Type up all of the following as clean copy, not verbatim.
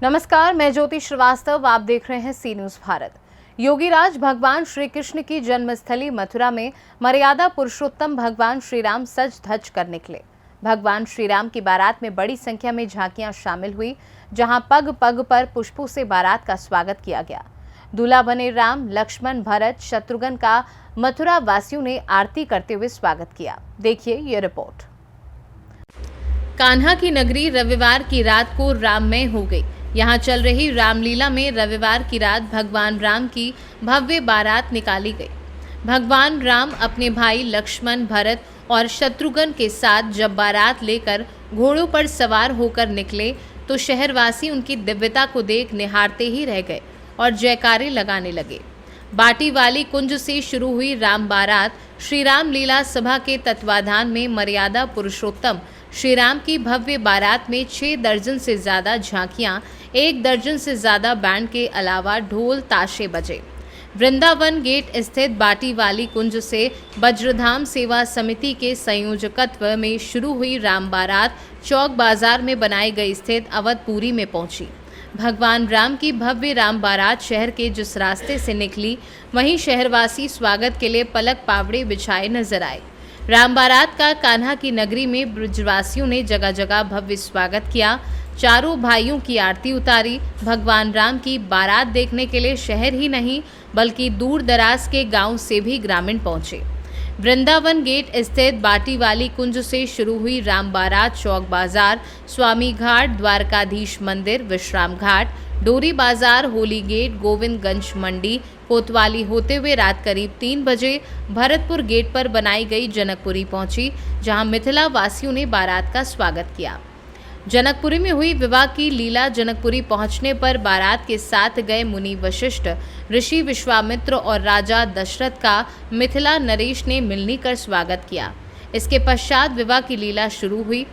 नमस्कार, मैं ज्योति श्रीवास्तव। आप देख रहे हैं सी न्यूज भारत। योगीराज भगवान श्री कृष्ण की जन्मस्थली मथुरा में मर्यादा पुरुषोत्तम भगवान श्री राम सज धज कर निकले। भगवान श्री राम की बारात में बड़ी संख्या में झांकियां शामिल हुई, जहां पग पग पर पुष्पों से बारात का स्वागत किया गया। दूल्हा बने राम, लक्ष्मण, भरत, शत्रुघ्न का मथुरा वासियों ने आरती करते हुए स्वागत किया। देखिए ये रिपोर्ट। कान्हा की नगरी रविवार की रात को राममय हो गई। यहाँ चल रही रामलीला में रविवार की रात भगवान राम की भव्य बारात निकाली गई। भगवान राम अपने भाई लक्ष्मण, भरत और शत्रुघ्न के साथ जब बारात लेकर घोड़ों पर सवार होकर निकले तो शहरवासी उनकी दिव्यता को देख निहारते ही रह गए और जयकारे लगाने लगे। बाटी वाली कुंज से शुरू हुई राम बारात श्री राम लीला सभा के तत्वाधान में मर्यादा पुरुषोत्तम श्री राम की भव्य बारात में 6 दर्जन से ज्यादा झांकियां, 1 दर्जन से ज्यादा बैंड के अलावा ढोल ताशे बजे। वृंदावन गेट स्थित बाटी वाली कुंज से वज्रधाम सेवा समिति के संयोजकत्व में शुरू हुई राम बारात चौक बाजार में बनाई गई स्थित अवधपुरी में पहुंची। भगवान राम की भव्य राम बारात शहर के जिस रास्ते से निकली, वहीं शहरवासी स्वागत के लिए पलक पावड़े बिछाए नजर आए। राम बारात का कान्हा की नगरी में ब्रजवासियों ने जगह जगह भव्य स्वागत किया। चारों भाइयों की आरती उतारी। भगवान राम की बारात देखने के लिए शहर ही नहीं बल्कि दूर दराज के गांव से भी ग्रामीण पहुंचे। वृंदावन गेट स्थित बाटी वाली कुंज से शुरू हुई राम बारात चौक बाजार, स्वामी घाट, द्वारकाधीश मंदिर, विश्राम घाट, डोरी बाजार, होली गेट, गोविंदगंज मंडी, कोतवाली होते हुए रात करीब 3 बजे भरतपुर गेट पर बनाई गई जनकपुरी पहुंची, जहां मिथिला वासियों ने बारात का स्वागत किया। जनकपुरी में हुई विवाह की लीला। जनकपुरी पहुंचने पर बारात के साथ गए मुनि वशिष्ठ, ऋषि विश्वामित्र और राजा दशरथ का मिथिला नरेश ने मिलनी कर स्वागत किया। इसके पश्चात विवाह की लीला शुरू हुई।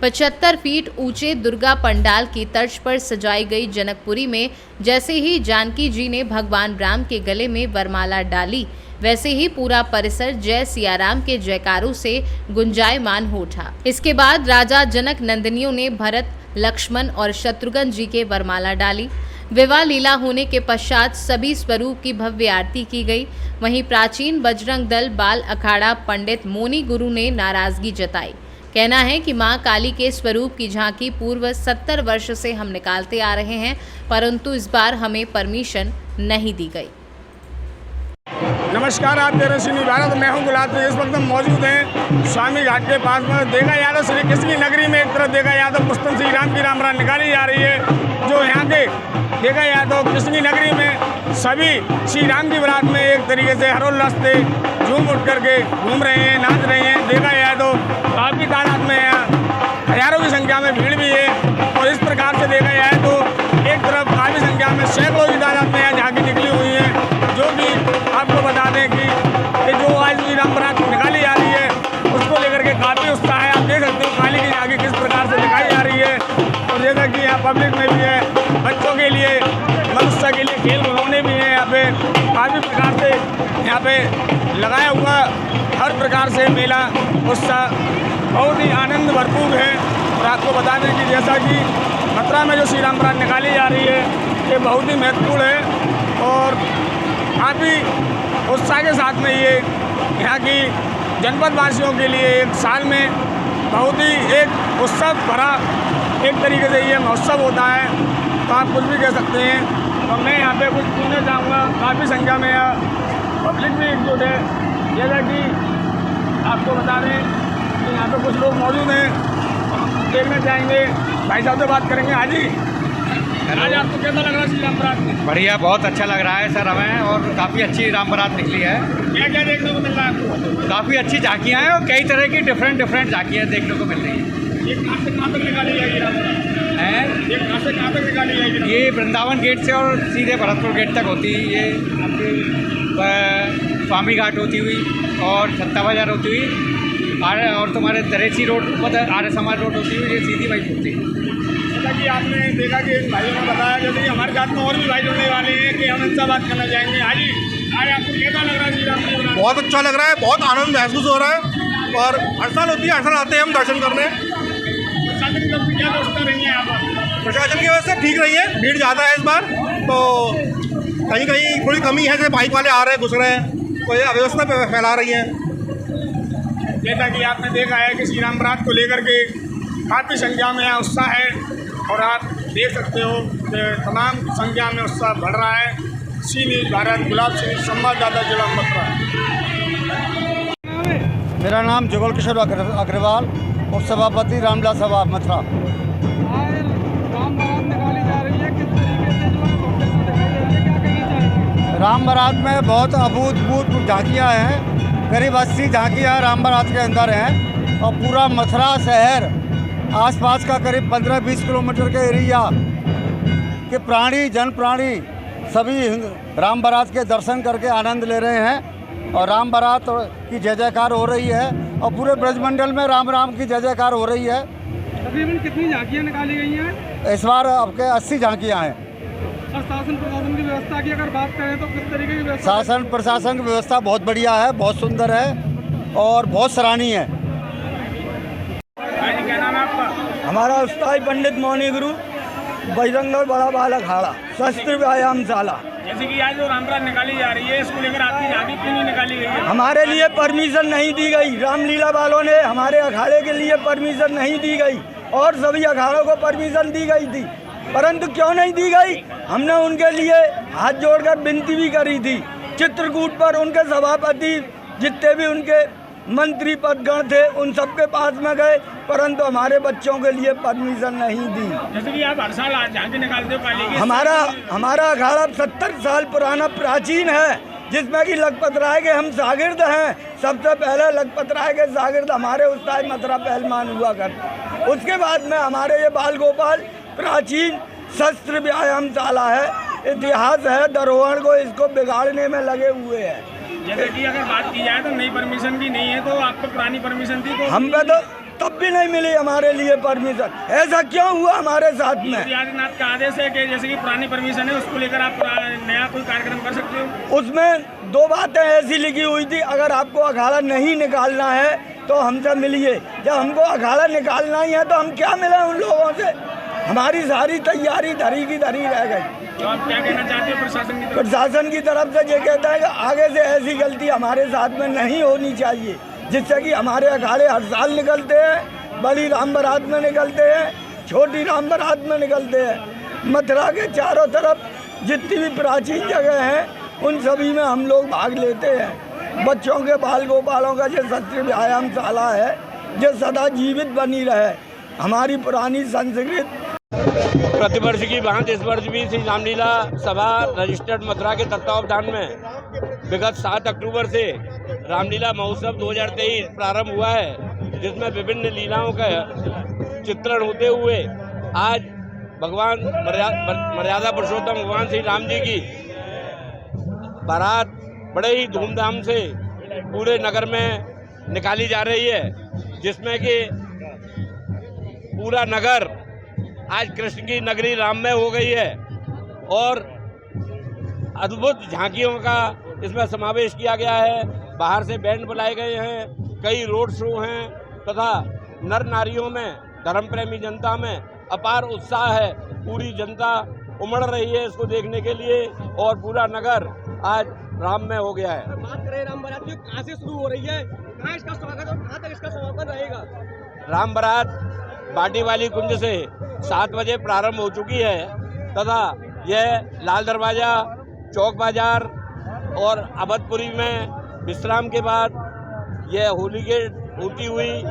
75 फीट ऊंचे दुर्गा पंडाल की तर्ज पर सजाई गई जनकपुरी में जैसे ही जानकी जी ने भगवान राम के गले में वरमाला डाली, वैसे ही पूरा परिसर जय सिया राम के जयकारों से गुंजायमान हो उठा। इसके बाद राजा जनक नंदिनियों ने भरत, लक्ष्मण और शत्रुघ्न जी के वरमाला डाली। विवाह लीला होने के पश्चात सभी स्वरूप की भव्य आरती की गई। वहीं प्राचीन बजरंग दल बाल अखाड़ा पंडित मोनी गुरु ने नाराजगी जताई। कहना है कि मां काली के स्वरूप की झांकी पूर्व 70 वर्ष से हम निकालते आ रहे हैं, परंतु इस बार हमें परमिशन नहीं दी गई। नमस्कार, आप देख रहे हैं सी न्यूज भारत। मैं हूं गुलाब। इस वक्त हम मौजूद हैं स्वामी घाट के पास में। देखा यादव श्री कृष्ण की नगरी में एक तरफ देखा यादव पुस्तक श्री राम की राम बारात निकाली जा रही है, जो यहाँ के देखा यादव कृष्ण की नगरी में सभी श्री राम की बारात में एक तरीके से हरोल्लास से झूम उठ करके घूम रहे हैं, नाच रहे हैं। देखा यादव काफ़ी तादाद में है, हजारों की संख्या में भीड़ भी है। और इस प्रकार से देखा जाए तो एक तरफ काफ़ी संख्या में सैकड़ों की तादाद में यहाँ झांकी निकली हुई है, जो कि आपको बता दें कि जो आज श्री राम बारात निकाली जा रही है उसको लेकर के काफ़ी उत्साह है। आप देख सकते हो काली की झांकी किस प्रकार से दिखाई जा रही है। और जैसा कि यहाँ पब्लिक में भी है, बच्चों के लिए, मनुष्य के लिए खेल खिलौने भी हैं। यहाँ पे काफ़ी प्रकार से यहाँ पे लगाया हुआ हर प्रकार से मेला उत्साह बहुत ही आनंद भरपूर है। और आपको बता दें कि जैसा कि मथुरा में जो श्री राम बारात निकाली जा रही है, ये बहुत ही महत्वपूर्ण है और काफ़ी उत्साह के साथ में ये यहाँ की जनपद वासियों के लिए एक साल में बहुत ही एक उत्सव भरा एक तरीके से ये महोत्सव होता है। तो आप कुछ भी कह सकते हैं। तो मैं यहाँ पे कुछ पूछना चाहूँगा। काफ़ी संख्या में यहाँ पब्लिक भी एकजुट है। जैसा कि आपको बता दें कि यहाँ पे कुछ लोग मौजूद हैं, देखना चाहेंगे। भाई साहब से बात करेंगे। हाँ जी, आज आपको कैसा लग रहा है श्री राम बारात? बढ़िया, बहुत अच्छा लग रहा है सर हमें। और काफ़ी अच्छी राम बारात निकली है। क्या क्या देखने को मिल रहा है आपको? काफ़ी अच्छी झांकियाँ हैं और कई तरह की डिफरेंट झांकियाँ देखने को मिल रही हैं। ये कहाँ से कहाँ तक निकाली जाएगी राम बारात? हैं? ये कहाँ से कहाँ तक निकाली जाएगी? ये वृंदावन गेट से और सीधे भरतपुर गेट तक होती है। ये आपके स्वामी घाट होती हुई और छत्ता बाजार होती हुई और तुम्हारे दरेची रोड पर आर्य समाज रोड होती हुई ये सीधी वही होती है। जैसा कि आपने देखा कि इन भाइयों ने बताया, जैसे कि हमारे साथ में और भी भाई जुड़ने वाले हैं कि हम इनसे बात करना चाहेंगे। हाँ जी, आज आपको कैसा लग रहा है श्री राम की बारात? बहुत अच्छा लग रहा है, बहुत आनंद महसूस हो रहा है। और हर साल होती है, हर साल आते हैं हम दर्शन करने। प्रशासन की तरफ से क्या व्यवस्था रही है यहाँ पर? प्रशासन की व्यवस्था ठीक रही है, भीड़ ज़्यादा है इस बार, तो कहीं कहीं थोड़ी कमी है, जैसे बाइक वाले आ रहे हैं घुस रहे हैं, तो ये अव्यवस्था फैला रही है। जैसा कि आपने देखा है कि श्री राम बारात को लेकर के काफ़ी संख्या में यहाँ उत्साह है और आप देख सकते हो कि तमाम संख्या में उत्साह बढ़ रहा है। सी न्यूज़ भारत, गुलाब सिंह, संवाददाता जिला मथुरा। मेरा नाम जुगल किशोर अग्रवाल, उप सभापति रामलीला सभा मथुरा। राम बारात में बहुत अभूतपूर्व झांकियाँ हैं, करीब 80 झांकियाँ राम बारात के अंदर हैं और पूरा मथुरा शहर आसपास का करीब 15-20 किलोमीटर के एरिया के प्राणी जन प्राणी सभी राम बारात के दर्शन करके आनंद ले रहे हैं और राम बारात की जय जयकार हो रही है और पूरे ब्रजमंडल में राम राम की जय जयकार हो रही है। तकरीबन कितनी झांकियाँ निकाली गई हैं? इस बार आपके 80 झांकियाँ हैं। और शासन प्रशासन की व्यवस्था की अगर बात करें तो किस तरीके की व्यवस्था? शासन प्रशासन की व्यवस्था बहुत बढ़िया है, बहुत सुंदर है और बहुत सराहनीय है। क्या नाम है आपका? हमारा उस्ताद पंडित मौनी गुरु बजरंगगढ़ बड़ा बाल अखाड़ा शस्त्र व्यायाम शाला। जैसे कि आज जो राम बारात निकाली जा रही है, इसको लेकर आपकी झांकी क्यों नहीं निकाली गई है? हमारे लिए परमिशन नहीं दी गई, रामलीला वालों ने हमारे अखाड़े के लिए परमिशन नहीं दी गई और सभी अखाड़ों को परमिशन दी गई थी, परंतु क्यों नहीं दी गई, हमने उनके लिए हाथ जोड़कर विनती भी करी थी। चित्रकूट पर उनके सभापति जितने भी उनके मंत्री पदगण थे उन सबके पास में गए, परंतु हमारे बच्चों के लिए परमिशन नहीं दी। जैसे कि आप हर साल झांकी निकालते हो काली की, हमारा अखाड़ा 70 साल पुराना प्राचीन है, जिसमें कि लखपत राय के हम शागिर्द हैं। सबसे पहले लखपत राय के शागिर्द हमारे उस्ताद मथुरा पहलवान हुआ करते, उसके बाद में हमारे ये बाल गोपाल प्राचीन शस्त्र व्यायाम शाला है, इतिहास है, धरोहर को इसको बिगाड़ने में लगे हुए हैं। जैसे कि अगर बात की जाए तो नई परमिशन भी नहीं है, तो आपको पुरानी परमिशन थी तो हम पे तो तब भी नहीं मिली हमारे लिए परमिशन। ऐसा क्यों हुआ हमारे साथ में? आदित्यनाथ का आदेश है कि जैसे कि पुरानी परमिशन है उसको लेकर आप नया कोई कार्यक्रम कर सकते हो। उसमें 2 बातें ऐसी लिखी हुई थी, अगर आपको अखाड़ा नहीं निकालना है तो हमसे मिलिए। जब हमको अखाड़ा निकालना ही है तो हम क्या मिले उन लोगों से? हमारी सारी तैयारी धरी की धरी रह गई। तो आप क्या कहना चाहते हो प्रशासन की तरफ? प्रशासन की तरफ से ये कहता है कि आगे से ऐसी गलती हमारे साथ में नहीं होनी चाहिए, जिससे कि हमारे अखाड़े हर साल निकलते हैं, बड़ी राम बारात में निकलते हैं, छोटी राम बारात में निकलते हैं। मथुरा के चारों तरफ जितनी भी प्राचीन जगह हैं उन सभी में हम लोग भाग लेते हैं। बच्चों के बाल गोपालों का जो शस्त्र व्यायाम शाला है जो सदा जीवित बनी रहे, हमारी पुरानी संस्कृति। प्रतिवर्ष की भांति इस वर्ष भी श्री रामलीला सभा रजिस्टर्ड मथुरा के तत्वावधान में विगत 7 अक्टूबर से रामलीला महोत्सव 2023 प्रारंभ हुआ है, जिसमें विभिन्न लीलाओं का चित्रण होते हुए आज भगवान मर्यादा पुरुषोत्तम भगवान श्री राम जी की बारात बड़े ही धूमधाम से पूरे नगर में निकाली जा रही है, जिसमें कि पूरा नगर आज कृष्ण की नगरी राममय हो गई है और अद्भुत झांकियों का इसमें समावेश किया गया है। बाहर से बैंड बुलाए गए हैं, कई रोड शो हैं तथा नर नारियों में, धर्म प्रेमी जनता में अपार उत्साह है। पूरी जनता उमड़ रही है इसको देखने के लिए और पूरा नगर आज राममय हो गया है। बात करें राम बारात की, कहाँ से शुरू हो रही है, कहाँ इसका स्वागत और कहाँ तक इसका समापन रहेगा? राम बारात बाटी वाली कुंज से 7 बजे प्रारंभ हो चुकी है तथा यह लाल दरवाजा, चौक बाजार और अवधपुरी में विश्राम के बाद यह होली गेट होती हुई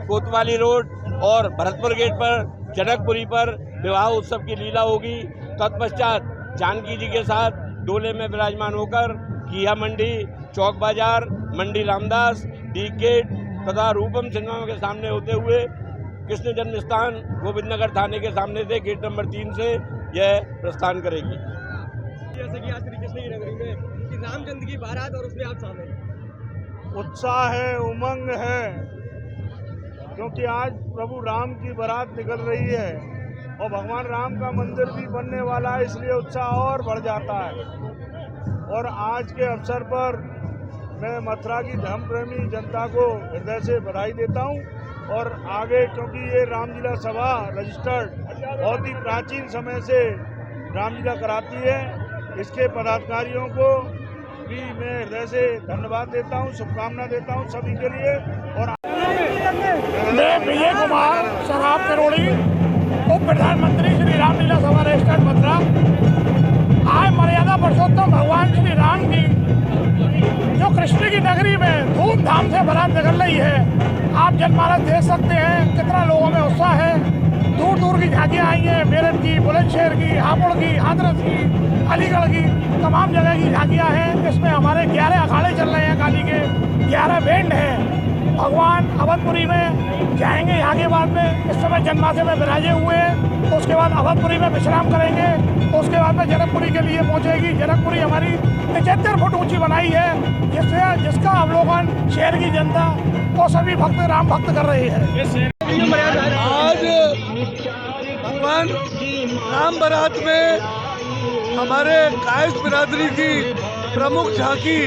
कोतवाली रोड और भरतपुर गेट पर जनकपुरी पर विवाह उत्सव की लीला होगी। तत्पश्चात जानकी जी के साथ डोले में विराजमान होकर किया मंडी, चौक बाजार, मंडी रामदास, डी गेट तथा रूपम सिनेमा के सामने होते हुए कृष्ण जन्म स्थान गोविंद नगर थाने के सामने से गेट नंबर 3 से यह प्रस्थान करेगी। जैसे कि आज श्री कृष्ण की नगरी में कि रामचंद्र की बारात और उसमें आप शामिल, उत्साह है, उमंग है, क्योंकि आज प्रभु राम की बारात निकल रही है और भगवान राम का मंदिर भी बनने वाला है, इसलिए उत्साह और बढ़ जाता है। और आज के अवसर पर मैं मथुरा की धर्म प्रेमी जनता को हृदय से बधाई देता हूं और आगे, क्योंकि ये रामलीला सभा रजिस्टर्ड बहुत ही प्राचीन समय से रामलीला कराती है। इसके पदाधिकारियों को भी मैं हृदय से धन्यवाद देता हूँ, शुभकामना देता हूँ सभी के लिए। और मैं विजय कुमार शराब करोड़ी उप प्रधानमंत्री श्री रामलीला सभा रेस्टोरेंट मथुरा। आज मर्यादा पुरुषोत्तम भगवान श्री राम की जो कृष्ण की नगरी में धूमधाम से बारात निकल रही है। आप जनमानस देख सकते हैं कितना लोगों में उत्साह है। दूर दूर की झांकियाँ आई हैं, मेरठ की, बुलंदशहर की, हापुड़ की, हाथरस की, अलीगढ़ की, तमाम जगह की झांकियाँ हैं। इसमें हमारे 11 अखाड़े चल रहे हैं, काली के 11 बैंड हैं। भगवान अवधपुरी में जाएंगे, यहाँ के बाद में इस समय जन्माष्टमी में विराजे हुए हैं। उसके बाद अवधपुरी में विश्राम करेंगे। उसके बाद में जनकपुरी के लिए पहुँचेगी। जनकपुरी हमारी 75 फुट ऊंची बनाई है, जिसका अवलोकन शहर की जनता और सभी भक्त राम भक्त कर रहे हैं। आज भगवान राम बारात में हमारे कायस बिरादरी की प्रमुख झांकी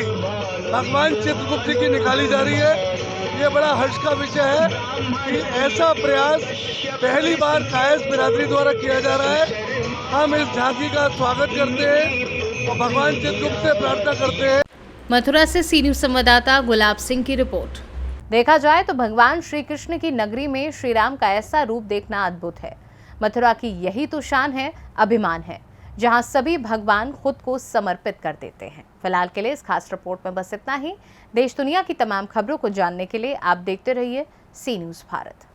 भगवान चित्रगुप्त की निकाली जा रही है। ये बड़ा हर्ष का विषय है कि ऐसा प्रयास पहली बार कायस बिरादरी द्वारा किया जा रहा है। हम इस झांकी का स्वागत करते हैं और भगवान चित्रगुप्त से प्रार्थना करते हैं। मथुरा से सी न्यूज़ संवाददाता गुलाब सिंह की रिपोर्ट। देखा जाए तो भगवान श्री कृष्ण की नगरी में श्री राम का ऐसा रूप देखना अद्भुत है। मथुरा की यही तो शान है, अभिमान है, जहां सभी भगवान खुद को समर्पित कर देते हैं। फिलहाल के लिए इस खास रिपोर्ट में बस इतना ही। देश दुनिया की तमाम खबरों को जानने के लिए आप देखते रहिए सी न्यूज़ भारत।